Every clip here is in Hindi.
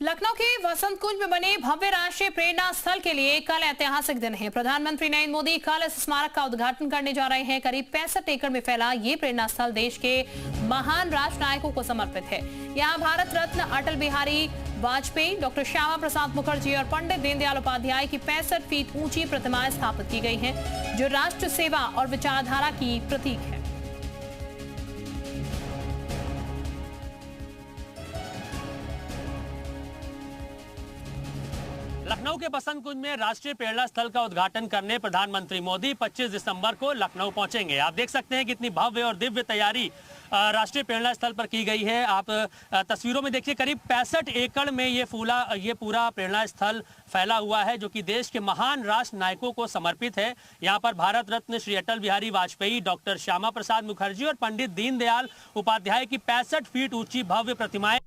लखनऊ के वसंत कुंज में बने भव्य राष्ट्रीय प्रेरणा स्थल के लिए कल ऐतिहासिक दिन है। प्रधानमंत्री नरेंद्र मोदी कल इस स्मारक का उद्घाटन करने जा रहे हैं। करीब 65 एकड़ में फैला ये प्रेरणा स्थल देश के महान राष्ट्र नायकों को समर्पित है। यहाँ भारत रत्न अटल बिहारी वाजपेयी, डॉक्टर श्यामा प्रसाद मुखर्जी और पंडित दीनदयाल उपाध्याय की 65 फीट ऊंची प्रतिमाएं स्थापित की गई हैं, जो राष्ट्र सेवा और विचारधारा की प्रतीक है। लखनऊ के बसंत कुंज में राष्ट्रीय प्रेरणा स्थल का उद्घाटन करने प्रधानमंत्री मोदी 25 दिसंबर को लखनऊ पहुंचेंगे। आप देख सकते हैं कितनी भव्य और दिव्य तैयारी राष्ट्रीय प्रेरणा स्थल पर की गई है। आप तस्वीरों में देखिए, करीब 65 एकड़ में ये पूरा प्रेरणा स्थल फैला हुआ है, जो कि देश के महान राष्ट्र नायकों को समर्पित है। यहाँ पर भारत रत्न श्री अटल बिहारी वाजपेयी, डॉक्टर श्यामा प्रसाद मुखर्जी और पंडित दीनदयाल उपाध्याय की 65 फीट ऊंची भव्य प्रतिमाएं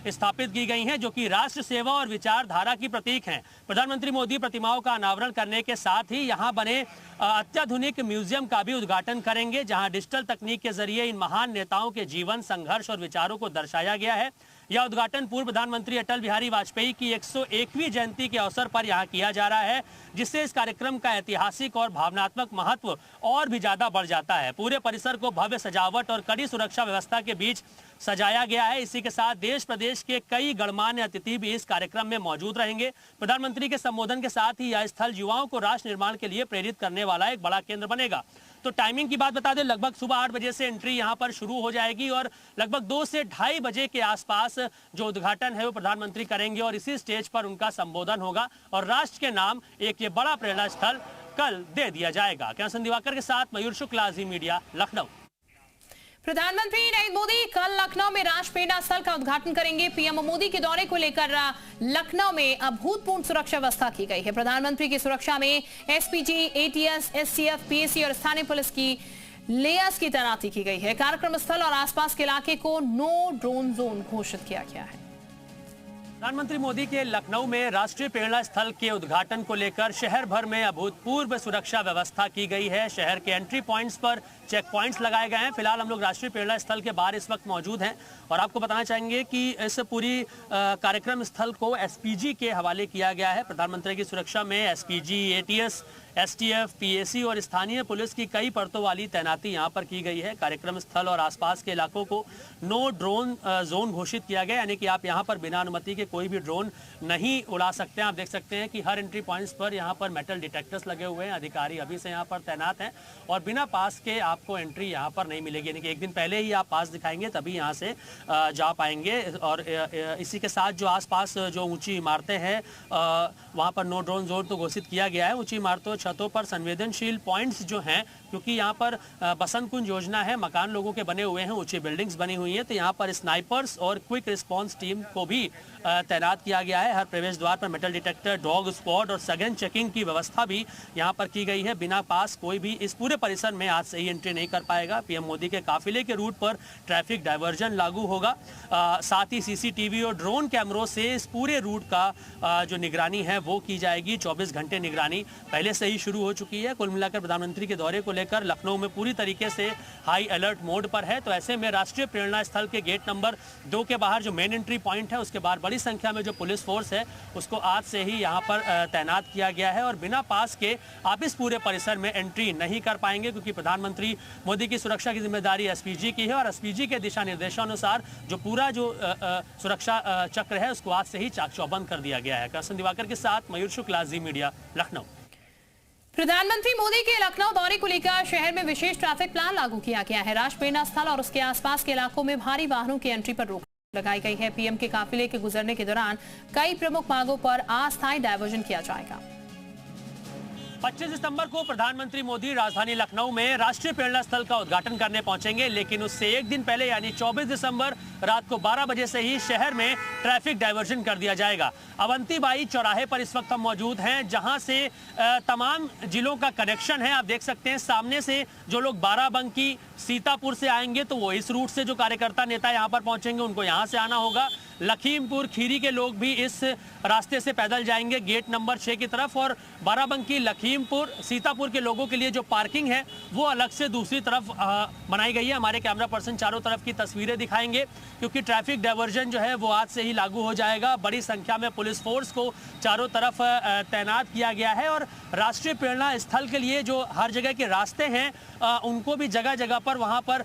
स्थापित की गई हैं, जो कि राष्ट्र सेवा और विचारधारा की प्रतीक हैं। प्रधानमंत्री मोदी प्रतिमाओं का अनावरण करने के साथ ही यहां बने अत्याधुनिक म्यूजियम का भी उद्घाटन करेंगे, जहां डिजिटल तकनीक के जरिए इन महान नेताओं के जीवन, संघर्ष और विचारों को दर्शाया गया है। यह उद्घाटन पूर्व प्रधानमंत्री अटल बिहारी वाजपेयी की 101वीं जयंती के अवसर पर यहां किया जा रहा है, जिससे इस कार्यक्रम का ऐतिहासिक और भावनात्मक महत्व और भी ज्यादा बढ़ जाता है। पूरे परिसर को भव्य सजावट और कड़ी सुरक्षा व्यवस्था के बीच सजाया गया है। इसी के साथ देश प्रदेश के कई गणमान्य अतिथि भी इस कार्यक्रम में मौजूद रहेंगे। प्रधानमंत्री के संबोधन के साथ ही यह स्थल युवाओं को राष्ट्र निर्माण के लिए प्रेरित करने वाला एक बड़ा केंद्र बनेगा। तो टाइमिंग की बात बता दें, लगभग सुबह 8 बजे से एंट्री यहां पर शुरू हो जाएगी और लगभग 2 से ढाई बजे के आसपास जो उद्घाटन है वो प्रधानमंत्री करेंगे और इसी स्टेज पर उनका संबोधन होगा और राष्ट्र के नाम एक ये बड़ा प्रेरणा स्थल कल दे दिया जाएगा। कैमरा दिवाकर के साथ मयूर शुक्ला, जी मीडिया, लखनऊ। प्रधानमंत्री नरेंद्र मोदी कल लखनऊ में राष्ट्रीय प्रेरणा स्थल का उद्घाटन करेंगे। पीएम मोदी के दौरे को लेकर लखनऊ में अभूतपूर्व सुरक्षा व्यवस्था की गई है। प्रधानमंत्री की सुरक्षा में एसपीजी, एटीएस, एसटीएफ, पीएसी और स्थानीय पुलिस की लेयर्स की तैनाती की गई है। कार्यक्रम स्थल और आसपास के इलाके को नो ड्रोन जोन घोषित किया गया है। प्रधानमंत्री मोदी के लखनऊ में राष्ट्रीय प्रेरणा स्थल के उद्घाटन को लेकर शहर भर में अभूतपूर्व सुरक्षा व्यवस्था की गई है। शहर के एंट्री पॉइंट्स पर चेक पॉइंट्स लगाए गए हैं। फिलहाल हम लोग राष्ट्रीय प्रेरणा स्थल के बाहर इस वक्त मौजूद हैं और आपको बताना चाहेंगे कि इस पूरी कार्यक्रम स्थल को एसपीजी के हवाले किया गया है। प्रधानमंत्री की सुरक्षा में एसपीजी, एटीएस, एसटीएफ, पीएसी और स्थानीय पुलिस की कई परतों वाली तैनाती यहां पर की गई है। कार्यक्रम स्थल और आसपास के इलाकों को नो ड्रोन जोन घोषित किया गया, यानी कि आप यहां पर बिना अनुमति के कोई भी ड्रोन नहीं उड़ा सकते हैं। आप देख सकते हैं कि हर एंट्री पॉइंट्स पर यहां पर मेटल डिटेक्टर्स लगे हुए हैं। अधिकारी अभी से यहां पर तैनात हैं और बिना पास के आपको एंट्री यहां पर नहीं मिलेगी, यानी कि एक दिन पहले ही आप पास दिखाएंगे तभी यहां से जा पाएंगे। और इसी के साथ जो आसपास जो ऊंची इमारतें हैं वहां पर नो ड्रोन जोन तो घोषित किया गया है। ऊंची इमारतों, छतों पर संवेदनशील पॉइंट्स जो हैं, क्योंकि यहाँ पर बसंत कुंज योजना है, मकान लोगों के बने हुए हैं, ऊंची बिल्डिंग्स बनी हुई हैं, तो यहाँ पर स्नाइपर्स और क्विक रिस्पांस टीम को भी तैनात किया गया है। हर प्रवेश द्वार पर मेटल डिटेक्टर, डॉग स्क्वाड और सघन चेकिंग की व्यवस्था भी यहाँ पर की गई है। बिना पास कोई भी इस पूरे परिसर में आज से ही एंट्री नहीं कर पाएगा। पीएम मोदी के काफिले के रूट पर ट्रैफिक डायवर्जन लागू होगा। साथ ही सीसीटीवी और ड्रोन कैमरों से इस पूरे रूट का जो निगरानी है वो की जाएगी। 24 घंटे निगरानी पहले से ही शुरू हो चुकी है। कुल मिलाकर प्रधानमंत्री के दौरे को लेकर लखनऊ में पूरी तरीके से हाई अलर्ट मोड पर है। तो ऐसे में राष्ट्रीय प्रेरणा स्थल के गेट नंबर 2 के बाहर जो मेन एंट्री पॉइंट है, उसके बाहर बड़ी संख्या में जो पुलिस फोर्स है उसको आज से ही यहाँ पर तैनात किया गया है और बिना पास के आप इस पूरे परिसर में एंट्री नहीं कर पाएंगे, क्योंकि प्रधानमंत्री मोदी की सुरक्षा की जिम्मेदारी एसपीजी की है और एसपीजी के दिशा निर्देशानुसार जो पूरा जो सुरक्षा चक्र है उसको आज से ही चाक चौबंद कर दिया गया है। कैमरा दिवाकर के साथ मयूर शुक्ला, जी मीडिया, लखनऊ। प्रधानमंत्री मोदी के लखनऊ दौरे को लेकर शहर में विशेष ट्रैफिक प्लान लागू किया गया है। राष्ट्रीय प्रेरणा स्थल और उसके आसपास के इलाकों में भारी वाहनों की एंट्री पर रोक लगाई गई है। पीएम के काफिले के गुजरने के दौरान कई प्रमुख मार्गों पर अस्थायी डायवर्जन किया जाएगा। 25 दिसंबर को प्रधानमंत्री मोदी राजधानी लखनऊ में राष्ट्रीय प्रेरणा स्थल का उद्घाटन करने पहुंचेंगे, लेकिन उससे एक दिन पहले यानी 24 दिसंबर रात को 12 बजे से ही शहर में ट्रैफिक डायवर्जन कर दिया जाएगा। अवंतीबाई चौराहे पर इस वक्त हम मौजूद हैं, जहां से तमाम जिलों का कनेक्शन है। आप देख सकते हैं सामने से जो लोग बाराबंकी, सीतापुर से आएंगे तो वो इस रूट से, जो कार्यकर्ता नेता यहाँ पर पहुंचेंगे उनको यहाँ से आना होगा। लखीमपुर खीरी के लोग भी इस रास्ते से पैदल जाएंगे गेट नंबर 6 की तरफ, और बाराबंकी, लखीमपुर, सीतापुर के लोगों के लिए जो पार्किंग है वो अलग से दूसरी तरफ बनाई गई है। हमारे कैमरा पर्सन चारों तरफ की तस्वीरें दिखाएंगे, क्योंकि ट्रैफिक डायवर्जन जो है वो आज से ही लागू हो जाएगा। बड़ी संख्या में पुलिस फोर्स को चारों तरफ तैनात किया गया है, और राष्ट्रीय प्रेरणा स्थल के लिए जो हर जगह के रास्ते हैं उनको भी जगह जगह पर वहां पर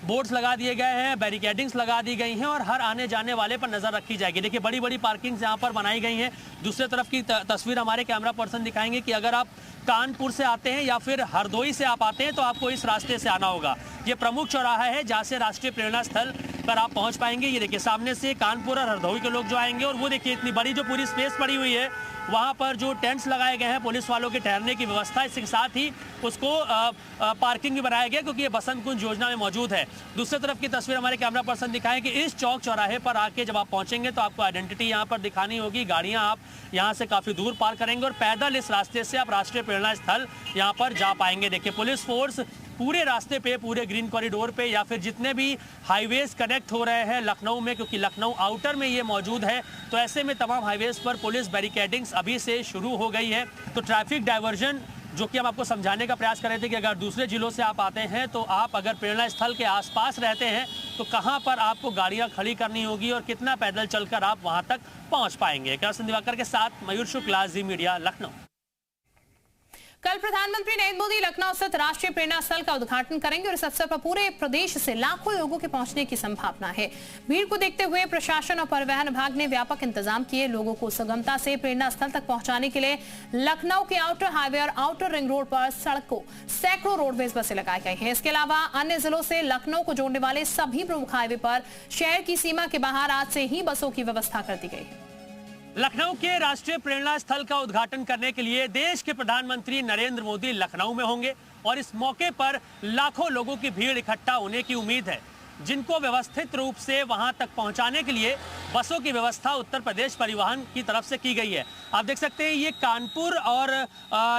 बोर्ड्स लगा दिए गए हैं, बैरिकेडिंग्स लगा दी गई हैं, और हर आने जाने वाले पर नजर रखी जाएगी। देखिए बड़ी बड़ी पार्किंग्स यहाँ पर बनाई गई हैं। दूसरे तरफ की तस्वीर हमारे कैमरा पर्सन दिखाएंगे कि अगर आप कानपुर से आते हैं या फिर हरदोई से आप आते हैं तो आपको इस रास्ते से आना होगा। ये प्रमुख चौराहा है जहाँ से राष्ट्रीय प्रेरणा स्थल पर आप पहुंच पाएंगे। ये देखिए सामने से कानपुर और हरदोई के लोग जो आएंगे, और वो देखिए इतनी बड़ी जो पूरी स्पेस पड़ी हुई है, वहां पर जो टेंट्स लगाए गए हैं पुलिस वालों के ठहरने की व्यवस्था, इसके साथ ही उसको पार्किंग भी बनाया गया, क्योंकि ये बसंत कुंज योजना में मौजूद है। दूसरी तरफ की तस्वीर हमारे कैमरा पर्सन दिखाएं कि इस चौक चौराहे पर आके जब आप पहुंचेंगे तो आपको आइडेंटिटी यहाँ पर दिखानी होगी। गाड़ियां आप यहाँ से काफी दूर पार्क करेंगे, और पैदल इस रास्ते से आप राष्ट्रीय प्रेरणा स्थल यहाँ पर जा पाएंगे। देखिए पुलिस फोर्स पूरे रास्ते पे, पूरे ग्रीन कॉरिडोर पे, या फिर जितने भी हाईवेज कनेक्ट हो रहे हैं लखनऊ में, क्योंकि लखनऊ आउटर में ये मौजूद है, तो ऐसे में तमाम हाईवेज पर पुलिस बैरिकेडिंग्स अभी से शुरू हो गई है। तो ट्रैफिक डायवर्जन जो कि हम आपको समझाने का प्रयास कर रहे थे कि अगर दूसरे जिलों से आप आते हैं तो आप अगर प्रेरणा स्थल के आसपास रहते हैं तो कहां पर आपको गाड़ियां खड़ी करनी होगी और कितना पैदल चलकर आप वहां तक पहुंच पाएंगे। कैमरा दिवाकर के साथ मयूर शुक्ला, जी मीडिया, लखनऊ। कल प्रधानमंत्री नरेंद्र मोदी लखनऊ स्थित राष्ट्रीय प्रेरणा स्थल का उद्घाटन करेंगे, और इस अवसर पर पूरे प्रदेश से लाखों लोगों के पहुंचने की संभावना है। भीड़ को देखते हुए प्रशासन और परिवहन विभाग ने व्यापक इंतजाम किए। लोगों को सुगमता से प्रेरणा स्थल तक पहुंचाने के लिए लखनऊ के आउटर हाईवे और आउटर रिंग रोड पर सड़कों सैकड़ों रोडवेज बसें लगाई गई हैं। इसके अलावा अन्य जिलों से लखनऊ को जोड़ने वाले सभी प्रमुख हाईवे पर शहर की सीमा के बाहर आज से ही बसों की व्यवस्था कर दी गई है। लखनऊ के राष्ट्रीय प्रेरणा स्थल का उद्घाटन करने के लिए देश के प्रधानमंत्री नरेंद्र मोदी लखनऊ में होंगे, और इस मौके पर लाखों लोगों की भीड़ इकट्ठा होने की उम्मीद है, जिनको व्यवस्थित रूप से वहां तक पहुंचाने के लिए बसों की व्यवस्था उत्तर प्रदेश परिवहन की तरफ से की गई है। आप देख सकते हैं ये कानपुर और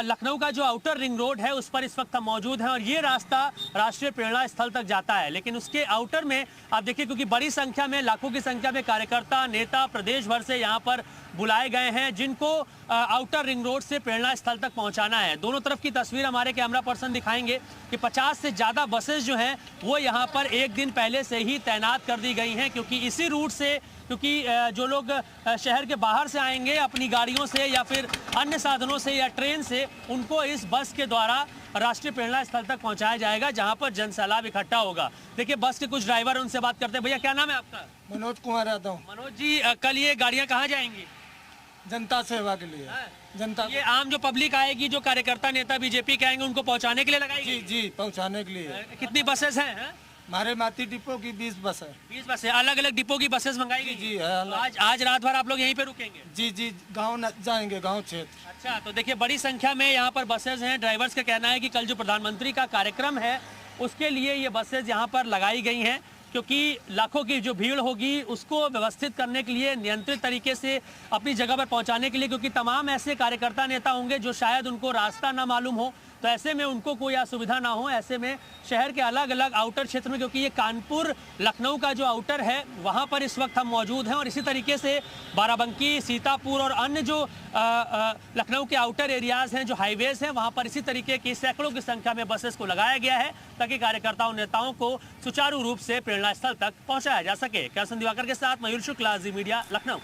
लखनऊ का जो आउटर रिंग रोड है उस पर इस वक्त हम मौजूद हैं, और ये रास्ता राष्ट्रीय प्रेरणा स्थल तक जाता है। लेकिन उसके आउटर में आप देखिए, क्योंकि बड़ी संख्या में, लाखों की संख्या में कार्यकर्ता, नेता प्रदेश भर से यहाँ पर बुलाए गए हैं, जिनको आउटर रिंग रोड से प्रेरणा स्थल तक पहुंचाना है। दोनों तरफ की तस्वीर हमारे कैमरा पर्सन दिखाएंगे कि 50 से ज्यादा बसेस जो हैं वो यहाँ पर एक दिन पहले से ही तैनात कर दी गई हैं, क्योंकि इसी रूट से, क्योंकि जो लोग शहर के बाहर से आएंगे अपनी गाड़ियों से या फिर अन्य साधनों से या ट्रेन से, उनको इस बस के द्वारा राष्ट्रीय प्रेरणा स्थल तक पहुंचाया जाएगा, जहां पर जनसैलाब इकट्ठा होगा। देखिए बस के कुछ ड्राइवर, उनसे बात करते हैं। भैया क्या नाम है आपका? मनोज कुमार यादव। मनोज जी, कल ये गाड़ियां कहाँ जाएंगी? जनता सेवा के लिए। जनता, ये आम जो पब्लिक आएगी, जो कार्यकर्ता नेता बीजेपी के आएंगे, उनको पहुंचाने के लिए लगाई? जी जी, पहुंचाने के लिए। कितनी बसेस हैं? हमारे माती डिपो की 20 बस है। 20 बसें, अलग अलग डिपो की बसेस मंगाई गई? जी है। तो आज रात भर आप लोग यहीं पे रुकेंगे? जी जी, गाँव जाएंगे, गाँव क्षेत्र। अच्छा, तो देखिए बड़ी संख्या में यहाँ पर बसेस हैं। ड्राइवर्स का कहना है कि कल जो प्रधानमंत्री का कार्यक्रम है उसके लिए ये बसेस यहाँ पर लगाई गई हैं, क्योंकि लाखों की जो भीड़ होगी उसको व्यवस्थित करने के लिए, नियंत्रित तरीके से अपनी जगह पर पहुंचाने के लिए, क्योंकि तमाम ऐसे कार्यकर्ता नेता होंगे जो शायद उनको रास्ता ना मालूम हो, तो ऐसे में उनको कोई असुविधा ना हो, ऐसे में शहर के अलग अलग आउटर क्षेत्र में, क्योंकि ये कानपुर लखनऊ का जो आउटर है वहाँ पर इस वक्त हम मौजूद हैं, और इसी तरीके से बाराबंकी, सीतापुर और अन्य जो लखनऊ के आउटर एरियाज हैं, जो हाईवेज हैं, वहाँ पर इसी तरीके की सैकड़ों की संख्या में बसेस को लगाया गया है, ताकि कार्यकर्ताओं नेताओं को सुचारू रूप से प्रेरणा स्थल तक पहुँचाया जा सके। कैमरा दिवाकर के साथ मयूर शुक्ला, जी मीडिया, लखनऊ।